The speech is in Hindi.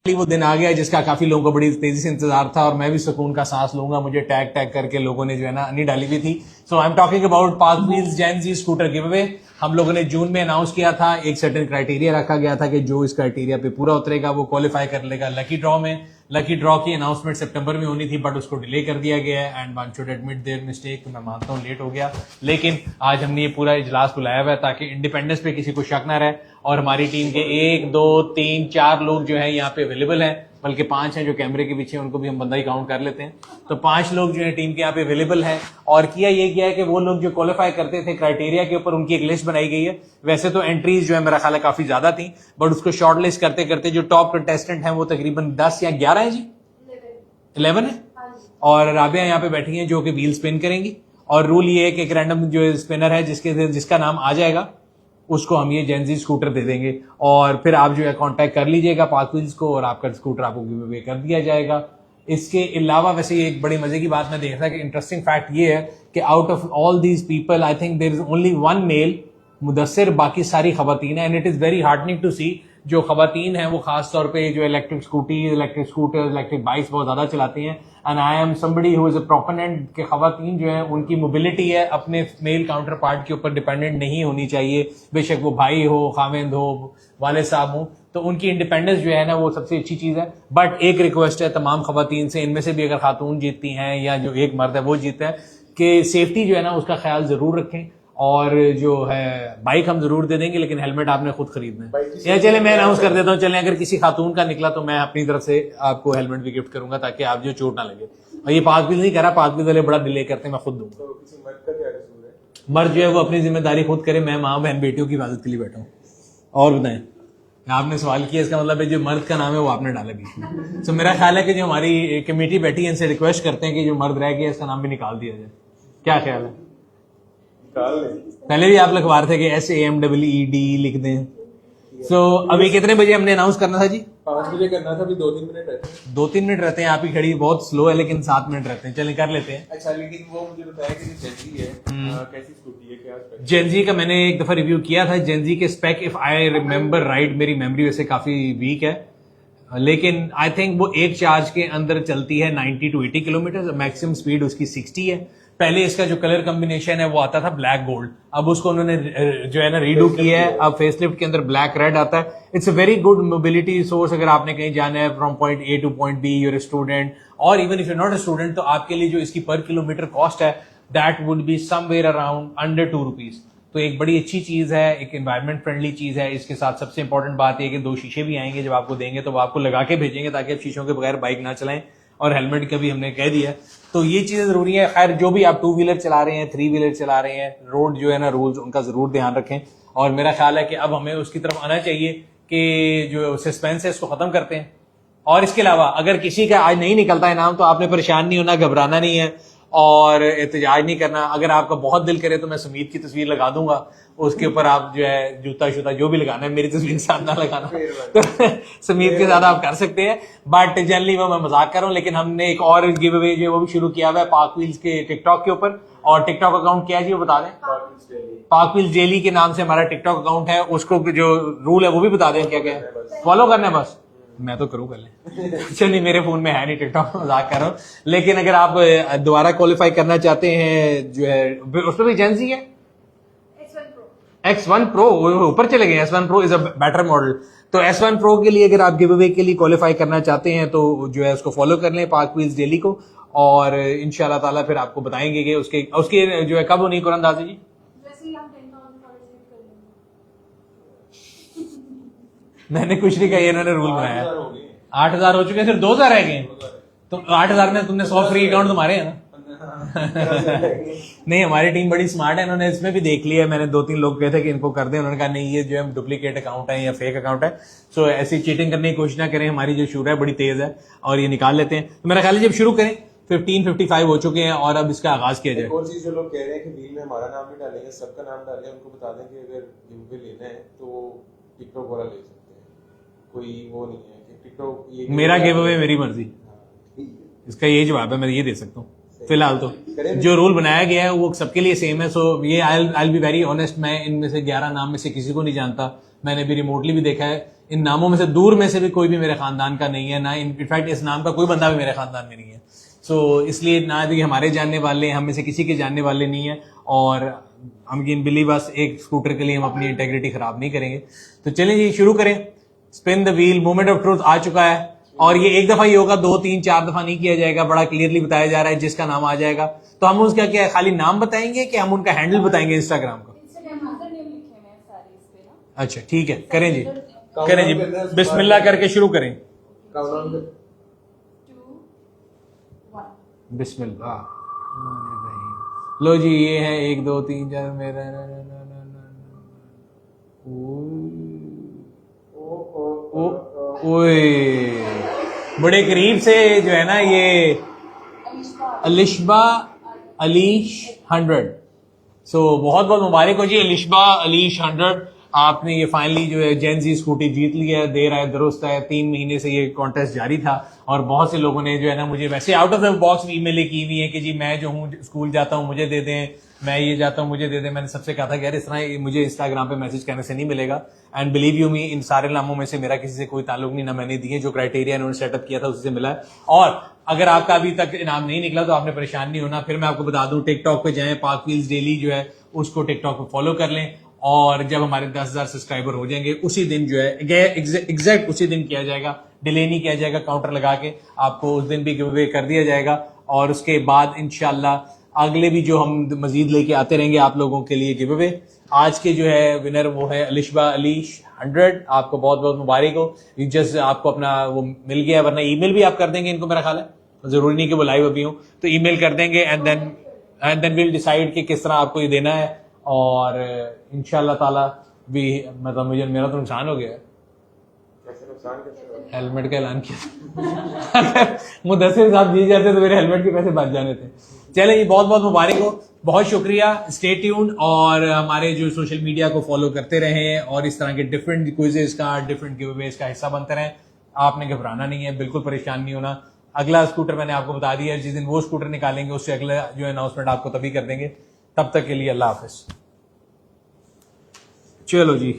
वो दिन आ गया जिसका काफी लोगों को बड़ी तेजी से इंतजार था और मैं भी सुकून का सांस लूंगा। मुझे टैग टैग करके लोगों ने जो है ना नहीं डाली हुई थी। So I am talking about park wheels gen Z scooter give away. हम लोगों ने जून में अनाउंस किया था, एक सर्टेन क्राइटेरिया रखा गया था कि जो इस क्राइटेरिया पे पूरा उतरेगा वो क्वालिफाई कर लेगा लकी ड्रॉ में। लकी ड्रॉ की अनाउंसमेंट सितंबर में होनी थी बट उसको डिले कर दिया गया है and one should admit their mistake. मैं मानता हूँ लेट हो गया, लेकिन आज हमने ये पूरा इजलास बुलाया हुआ है ताकि इंडिपेंडेंस पे किसी को शक ना रहे और हमारी टीम के 1 2 3 4 लोग जो है यहाँ पे अवेलेबल हैं, बल्कि 5 हैं जो कैमरे के पीछे, उनको भी हम बंदा ही काउंट कर लेते हैं। तो 5 लोग जो है टीम के यहाँ पे अवेलेबल हैं और किया ये गया है कि वो लोग जो क्वालिफाई करते थे क्राइटेरिया के ऊपर उनकी एक लिस्ट बनाई गई है। वैसे तो एंट्रीज जो है मेरा ख्याल है काफी ज्यादा थी बट उसको शॉर्ट लिस्ट करते करते जो टॉप कंटेस्टेंट हैं वो तकरीबन 10 या 11 है जी, 11 है। और राबिया यहाँ पे बैठी हैं जो कि व्हील स्पिन करेंगी और रूल ये है कि एक रैंडम जो स्पिनर है जिसका नाम आ जाएगा उसको हम ये जेन ज़ी स्कूटर दे देंगे और फिर आप जो है कांटेक्ट कर लीजिएगा पार्क व्हील्स को और आपका स्कूटर आपको गिव अवे कर दिया जाएगा। इसके अलावा वैसे ये एक बड़ी मजे की बात मैं देख रहा कि इंटरेस्टिंग फैक्ट ये है कि out of all these people I think there is only one male Mudassir, बाकी सारी खवातीन है and it is very heartening to see. जो खवातीन हैं वो खास तौर पे जो इलेक्ट्रिक स्कूटर, इलेक्ट्रिक बाइक्स बहुत ज्यादा चलाती हैं and I am somebody who is a proponent के खवातीन जो है उनकी मोबिलिटी है अपने मेल काउंटर पार्ट के ऊपर डिपेंडेंट नहीं होनी चाहिए, बेशक वो भाई हो, खाविंद हो, वाले साहब हो, तो उनकी इंडिपेंडेंस जो है ना वो सबसे अच्छी चीज है। बट एक रिक्वेस्ट है तमाम खवातीन से, इनमें से भी अगर खातून जीतती हैं या जो एक मर्द है वो जीतता है, कि सेफ्टी जो है ना उसका ख्याल जरूर रखें और जो है बाइक हम जरूर दे देंगे लेकिन हेलमेट आपने खुद खरीदना है। या चले मैं अनाउंस कर देता हूँ, चले अगर किसी खातून का निकला तो मैं अपनी तरफ से आपको हेलमेट भी गिफ्ट करूंगा ताकि आप जो चोट ना लगे। और ये पार्क व्हील नहीं कह रहा, पार्क व्हील वाले बड़ा डिले करते हैं, मैं खुद दूंगा। तो मर्द जो है वो अपनी जिम्मेदारी खुद करे, मैं माँ बहन बेटियों की हिफाजत के लिए बैठा हूँ। और बताएं, आपने सवाल किया इसका मतलब है जो मर्द का नाम है वो आपने डाला बीच में। तो मेरा ख्याल है कि जो हमारी कमेटी बैठी है इनसे रिक्वेस्ट करते हैं कि जो मर्द रह गया इसका नाम भी निकाल दिया जाए। क्या ख्याल है? पहले भी आप लिखवा रहे थे कि SAMEED लिख दें। सो अभी कितने बजे हमने अनाउंस करना था जी? 5 बजे करना था, अभी 2-3 मिनट रहते हैं। 2-3 मिनट रहते हैं, आप ही खड़ी बहुत स्लो है लेकिन 7 मिनट रहते हैं, चलें कर लेते हैं। अच्छा, लेकिन वो मुझे बताया कि जेन ज़ी है, कैसी स्कूटी है, क्या स्पेक? जेन ज़ी का मैंने एक दफा रिव्यू किया था। जेन ज़ी के spec if I remember right, मेरी मेमोरी वैसे काफी वीक है लेकिन आई थिंक वो एक चार्ज के अंदर चलती है 90 to 80 किलोमीटर, मैक्सिमम स्पीड उसकी 60 है। पहले इसका जो कलर कॉम्बिनेशन है वो आता था ब्लैक गोल्ड, अब उसको उन्होंने जो है ना रीडू किया है, अब फेसलिफ्ट के अंदर ब्लैक रेड आता है। It's a very good mobility source अगर आपने कहीं जाना है from point A to point B, your student और even if you not a student, तो आपके लिए जो इसकी पर किलोमीटर कॉस्ट है that would be somewhere around under 2 rupees. तो एक बड़ी अच्छी चीज है, एक एनवायरमेंट फ्रेंडली चीज है। इसके साथ सबसे इंपॉर्टेंट बात यह कि 2 शीशे भी आएंगे, जब आपको देंगे तो वो आपको लगा के भेजेंगे ताकि आप शीशों के बगैर बाइक ना चलाएं, और हेलमेट का भी हमने कह दिया। तो ये चीजें जरूरी है। खैर जो भी आप 2 व्हीलर चला रहे हैं, 3 व्हीलर चला रहे हैं, रोड जो है ना रूल्स उनका जरूर ध्यान रखें। और मेरा ख्याल है कि अब हमें उसकी तरफ आना चाहिए कि जो सस्पेंस है इसको खत्म करते हैं। और इसके अलावा अगर किसी का आज नहीं निकलता इनाम तो आपने परेशान नहीं होना, घबराना नहीं है और एहतजाज नहीं करना। अगर आपका बहुत दिल करे तो मैं सुमीत की तस्वीर लगा दूंगा, उसके ऊपर आप जो है जूता शूता जो भी लगाना है, मेरी तस्वीर के साथ ना लगाना तो सुमीत के साथ आप कर सकते हैं। बट जनरली वो मैं मजाक कर रहा हूँ, लेकिन हमने एक और गिव अवे जो है वो भी शुरू किया हुआ है पार्क व्हील्स के टिकटॉक के ऊपर। और टिकटॉक अकाउंट क्या है जी वो बता दें? पार्क व्हील्स डेली के नाम से हमारा टिकटॉक अकाउंट है, उसको जो रूल है वो भी बता दें क्या क्या है। फॉलो करना है बस, मैं तो करूँ पहले चलिए मेरे फोन में है नहीं टिकटॉक, मजाक कर रहा हूँ। लेकिन अगर आप दोबारा क्वालिफाई करना चाहते हैं जो है उसमें भी जेन ज़ी है X1 Pro, ऊपर चले गए। S1 Pro is a better model. तो S1 Pro के लिए अगर आप गिव अवे के लिए क्वालिफाई करना चाहते हैं तो जो है उसको फॉलो कर लें पार्क व्हील्स डेली को, और इंशाल्लाह ताला फिर आपको बताएंगे कि उसके जो है कब होनी कुरानंदाजी जी? मैंने कुछ नहीं कहा, इन्होंने रूल बनाया। 8,000 हो चुके हैं, सिर्फ 2,000 रह गए। तो 8,000 में तुमने 100 फ्री अकाउंट तुम्हारे है ना नहीं, हमारी टीम बड़ी स्मार्ट है, इन्होंने इसमें भी देख लिया है। मैंने 2-3 लोग कहे थे कि इनको कर दें, उन्होंने कहा नहीं ये जो है डुप्लीकेट अकाउंट है या फेक अकाउंट है। सो ऐसी चीटिंग करने की कोशिश ना करें, हमारी जो शूर है बड़ी तेज है और ये निकाल लेते हैं। तो मेरा ख्याल है जब शुरू करें 15:55 हो चुके हैं और अब इसका आगाज किया जाए। एक और चीज जो लोग कह रहे हैं कि व्हील में हमारा नाम नहीं डालेंगे, सबका नाम डालें, उनको बता दें कि अगर गिव अवे लेना है तो टिकटॉक वाला ले सकते हैं, कोई वो नहीं है कि टिकटॉक ये मेरा गिव अवे मेरी मर्जी, इसका यही जवाब है, मैं ये दे सकता हूँ। फिलहाल तो जो रूल बनाया गया है वो सबके लिए सेम है। सो ये आई बी वेरी ऑनेस्ट, मैं इनमें से 11 नाम में से किसी को नहीं जानता। मैंने भी रिमोटली भी देखा है, इन नामों में से दूर में से भी कोई भी मेरे खानदान का नहीं है, ना इनफैक्ट इस नाम का कोई बंदा भी मेरे खानदान में नहीं है। सो इसलिए ना भी हमारे जानने वाले, हम में से किसी के जानने वाले नहीं है, और हम इन बिलीव बस एक स्कूटर के लिए हम अपनी इंटेग्रिटी खराब नहीं करेंगे। तो चलें जी, शुरू करें। Spin the wheel, moment of truth आ चुका है, और ये एक दफा ही होगा, 2 3 4 दफा नहीं किया जाएगा। बड़ा क्लियरली बताया जा रहा है, जिसका नाम आ जाएगा तो हम उसका क्या खाली नाम बताएंगे कि हम उनका हैंडल बताएंगे इंस्टाग्राम का? अच्छा ठीक है, करें जी, करें जी, बिस्मिल्लाह करके शुरू करें। बिस्मिल्लाह। लो जी, ये है 1 2 3 4 मेरा ओए बड़े करीब से जो है ना, ये अलिशबा अलीश 100। सो बहुत बहुत मुबारक हो जी अलिशबा अलीश 100, आपने ये फाइनली जो है जेन जी स्कूटी जीत लिया है। देर आए दुरुस्त है, 3 महीने से ये कॉन्टेस्ट जारी था, और बहुत से लोगों ने जो है ना मुझे वैसे out of the box email की हुई है कि जी मैं जो हूँ स्कूल जाता हूँ मुझे दे दें, मैं ये जाता हूँ मुझे दे दें। मैंने सबसे कहा था कि यार इस तरह मुझे इंस्टाग्राम पे मैसेज करने से नहीं मिलेगा, एंड बिलीव यू मी, इन सारे नामों में से मेरा किसी से कोई ताल्लुक नहीं, ना मैंने दिए, जो क्राइटेरिया इन्होंने सेटअप किया था उसी से मिला है। और अगर आपका अभी तक इनाम नहीं निकला तो आपने परेशान नहीं होना। फिर मैं आपको बता दूं, टिकटॉक पे जाएं, पाक व्हील्स डेली जो है उसको टिकटॉक पे फॉलो कर लें, और जब हमारे 10,000 सब्सक्राइबर हो जाएंगे उसी दिन जो है एग्जैक्ट उसी दिन किया जाएगा, डिले नहीं किया जाएगा, काउंटर लगा के आपको उस दिन भी गिव अवे कर दिया जाएगा। और उसके बाद इंशाल्लाह अगले भी जो हम मजीद लेके आते रहेंगे आप लोगों के लिए गिव अवे। आज के जो है विनर वो है अलिशबा अलीश 100, आपको बहुत बहुत मुबारक हो। जस्ट आपको अपना वो मिल गया, वरना ईमेल भी आप कर देंगे इनको, मेरा ख्याल है जरूरी नहीं कि वो लाइव अभी हो, तो ईमेल कर देंगे, एंड देन विल डिसाइड कि किस तरह आपको ये देना है। और इंशाल्लाह ताला भी, मतलब मुझे मेरा तो नुकसान हो गया है, हेलमेट का ऐलान किया अगर मुदस्सिर साहब दिए जाते तो मेरे हेलमेट के पैसे बच जाने थे। चले जी, बहुत बहुत मुबारक हो, बहुत शुक्रिया। स्टे ट्यून, और हमारे जो सोशल मीडिया को फॉलो करते रहें, और इस तरह के डिफरेंट क्विजेस का, डिफरेंट गिवअवेज का हिस्सा बनते रहें। आपने घबराना नहीं है, बिल्कुल परेशान नहीं होना। अगला स्कूटर मैंने आपको बता दिया है, जिस दिन वो स्कूटर निकालेंगे उससे अगला जो अनाउंसमेंट आपको तभी कर देंगे। तब तक के लिए अल्लाह हाफिज। चलो जी।